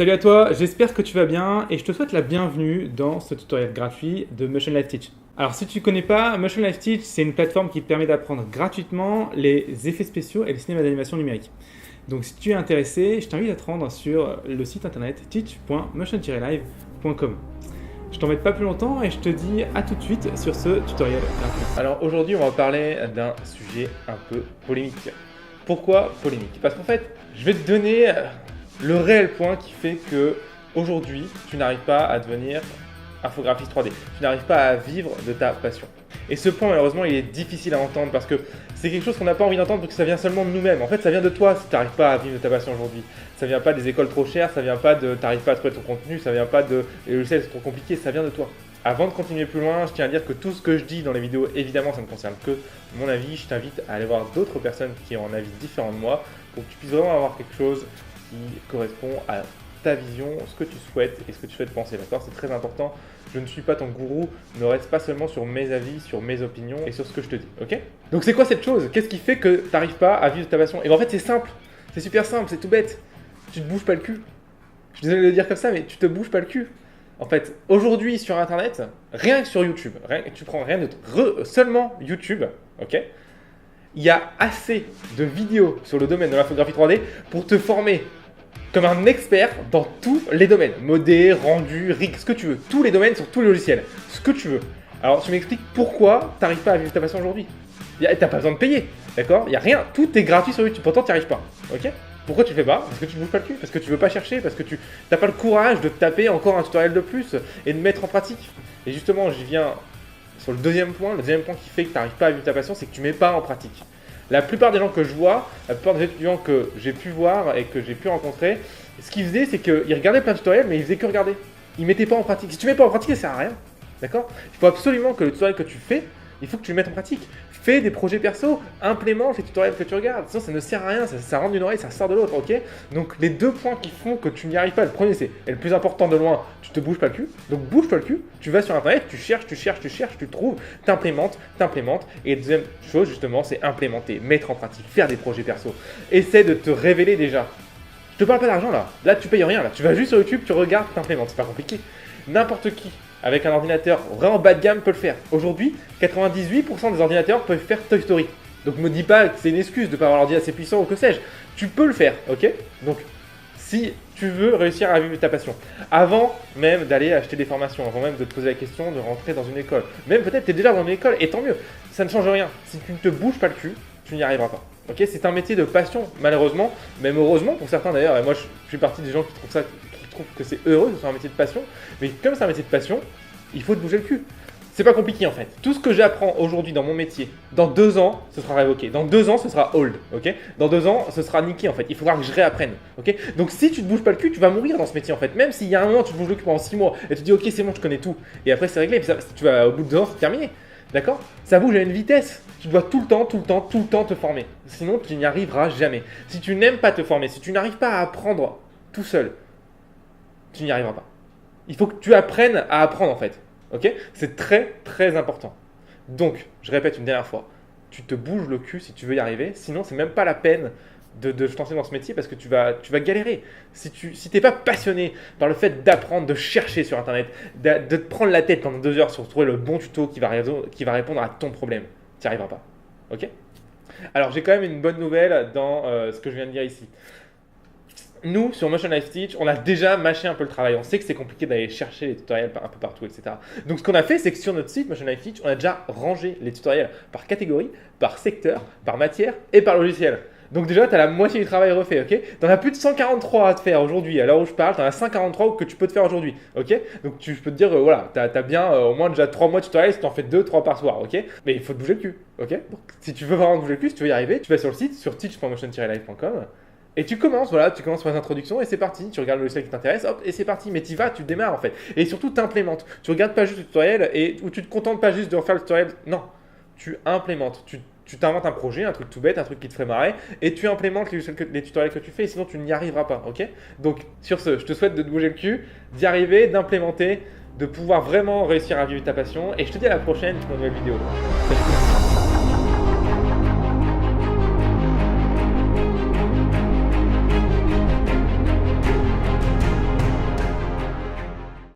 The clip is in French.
Salut à toi, j'espère que tu vas bien et je te souhaite la bienvenue dans ce tutoriel gratuit de Motion Live Teach. Alors si tu ne connais pas, Motion Live Teach, c'est une plateforme qui te permet d'apprendre gratuitement les effets spéciaux et le cinéma d'animation numérique. Donc si tu es intéressé, je t'invite à te rendre sur le site internet teach.motion-live.com. Je t'embête pas plus longtemps et je te dis à tout de suite sur ce tutoriel gratuit. Alors aujourd'hui, on va parler d'un sujet un peu polémique. Pourquoi polémique? Parce qu'en fait, je vais te donner le réel point qui fait que aujourd'hui, tu n'arrives pas à devenir infographiste 3D. Tu n'arrives pas à vivre de ta passion. Et ce point, malheureusement, il est difficile à entendre parce que c'est quelque chose qu'on n'a pas envie d'entendre parce que ça vient seulement de nous-mêmes. En fait, ça vient de toi si tu n'arrives pas à vivre de ta passion aujourd'hui. Ça vient pas des écoles trop chères, ça vient pas de t'arrives pas à trouver ton contenu, ça vient pas de les logiciels trop compliqués, ça vient de toi. Avant de continuer plus loin, je tiens à dire que tout ce que je dis dans les vidéos, évidemment, ça ne concerne que mon avis. Je t'invite à aller voir d'autres personnes qui ont un avis différent de moi pour que tu puisses vraiment avoir quelque chose qui correspond à ta vision, ce que tu souhaites et ce que tu souhaites penser, d'accord? C'est très important. Je ne suis pas ton gourou, ne reste pas seulement sur mes avis, sur mes opinions et sur ce que je te dis, ok? Donc c'est quoi cette chose? Qu'est-ce qui fait que tu n'arrives pas à vivre de ta passion? Et bien en fait c'est simple, c'est super simple, c'est tout bête. Tu te bouges pas le cul. Je suis désolé de le dire comme ça, mais tu te bouges pas le cul. En fait, aujourd'hui sur internet, rien que sur YouTube, tu prends rien d'autre, seulement YouTube, ok? Il y a assez de vidéos sur le domaine de l'infographie 3D pour te former comme un expert dans tous les domaines. Modé, rendu, rig, ce que tu veux. Tous les domaines sur tous les logiciels. Ce que tu veux. Alors, tu m'expliques pourquoi tu n'arrives pas à vivre ta passion aujourd'hui. Tu n'as pas besoin de payer, d'accord? Il n'y a rien. Tout est gratuit sur YouTube. Pourtant, tu n'y arrives pas, ok? Pourquoi tu le fais pas? Parce que tu ne bouges pas le cul. Parce que tu veux pas chercher. Parce que tu n'as pas le courage de te taper encore un tutoriel de plus et de mettre en pratique. Et justement, j'y viens sur le deuxième point. Le deuxième point qui fait que tu n'arrives pas à vivre ta passion, c'est que tu ne mets pas en pratique. La plupart des gens que je vois, la plupart des étudiants que j'ai pu voir et que j'ai pu rencontrer, ce qu'ils faisaient, c'est qu'ils regardaient plein de tutoriels, mais ils faisaient que regarder. Ils ne mettaient pas en pratique. Si tu ne mets pas en pratique, ça ne sert à rien. D'accord? Il faut absolument que le tutoriel que tu fais, il faut que tu le mettes en pratique. Fais des projets perso, implémente les tutoriels que tu regardes. Sinon, ça ne sert à rien, ça rentre d'une oreille, ça sort de l'autre, ok? Donc, les deux points qui font que tu n'y arrives pas, le premier, c'est, et le plus important de loin, tu te bouges pas le cul. Donc, bouge-toi le cul, tu vas sur internet, tu cherches, tu trouves, t'implémentes. Et deuxième chose, justement, c'est implémenter, mettre en pratique, faire des projets perso. Essaie de te révéler déjà. Je te parle pas d'argent là, là tu payes rien, là tu vas juste sur YouTube, tu regardes, t'implémentes, c'est pas compliqué. N'importe qui avec un ordinateur vraiment bas de gamme peut le faire. Aujourd'hui, 98% des ordinateurs peuvent faire Toy Story. Donc me dis pas que c'est une excuse de ne pas avoir l'ordi assez puissant ou que sais-je. Tu peux le faire, ok? Donc si tu veux réussir à vivre ta passion, avant même d'aller acheter des formations, avant même de te poser la question de rentrer dans une école, même peut-être tu es déjà dans une école et tant mieux, ça ne change rien. Si tu ne te bouges pas le cul, tu n'y arriveras pas. Ok, c'est un métier de passion, malheureusement, même heureusement pour certains d'ailleurs, et moi je fais partie des gens qui trouvent que c'est heureux que ce soit un métier de passion, mais comme c'est un métier de passion, il faut te bouger le cul. C'est pas compliqué en fait. Tout ce que j'apprends aujourd'hui dans mon métier, dans 2 ans, ce sera révoqué. Dans 2 ans, ce sera old, ok? Dans 2 ans, ce sera niqué en fait. Il faudra que je réapprenne, ok? Donc si tu te bouges pas le cul, tu vas mourir dans ce métier en fait. Même s'il y a un moment, tu te bouges le cul pendant 6 mois et tu te dis ok, c'est bon, je connais tout. Et après, c'est réglé. Et puis ça, tu vas au bout de 2 ans, c'est terminé. D'accord? Ça bouge à une vitesse. Tu dois tout le temps te former. Sinon, tu n'y arriveras jamais. Si tu n'aimes pas te former, si tu n'arrives pas à apprendre tout seul, tu n'y arriveras pas. Il faut que tu apprennes à apprendre en fait. Ok? C'est très très important. Donc, je répète une dernière fois, tu te bouges le cul si tu veux y arriver. Sinon, c'est même pas la peine de te lancer dans ce métier parce que tu vas galérer. Si tu n'es pas passionné par le fait d'apprendre, de chercher sur internet, de te prendre la tête pendant 2 heures sur trouver le bon tuto qui va répondre à ton problème, tu n'y arriveras pas. Ok? Alors, j'ai quand même une bonne nouvelle dans ce que je viens de dire ici. Nous, sur Motion Live Teach, on a déjà mâché un peu le travail. On sait que c'est compliqué d'aller chercher les tutoriels un peu partout, etc. Donc, ce qu'on a fait, c'est que sur notre site Motion Live Teach, on a déjà rangé les tutoriels par catégorie, par secteur, par matière et par logiciel. Donc déjà, tu as la moitié du travail refait, ok? Tu en as plus de 143 à te faire aujourd'hui. À l'heure où je parle, tu en as 143 que tu peux te faire aujourd'hui, ok? Donc je peux te dire, voilà, tu as bien au moins déjà 3 mois de tutoriel si tu en fais 2-3 par soir, ok? Mais il faut te bouger le cul, ok? Donc si tu veux vraiment te bouger le cul, si tu veux y arriver, tu vas sur le site, sur teach.motion-live.com. Et tu commences par les introductions et c'est parti. Tu regardes le logiciel qui t'intéresse, hop, et c'est parti. Mais tu vas, tu démarres en fait. Et surtout, tu implémentes. Tu regardes pas juste le tutoriel ou tu te contentes pas juste de refaire le tutoriel. Non, tu implémentes. Tu t'inventes un projet, un truc tout bête, un truc qui te ferait marrer, et tu implémentes les tutoriels que tu fais, sinon tu n'y arriveras pas, ok? Donc sur ce, je te souhaite de te bouger le cul, d'y arriver, d'implémenter, de pouvoir vraiment réussir à vivre ta passion, et je te dis à la prochaine pour une nouvelle vidéo. Salut.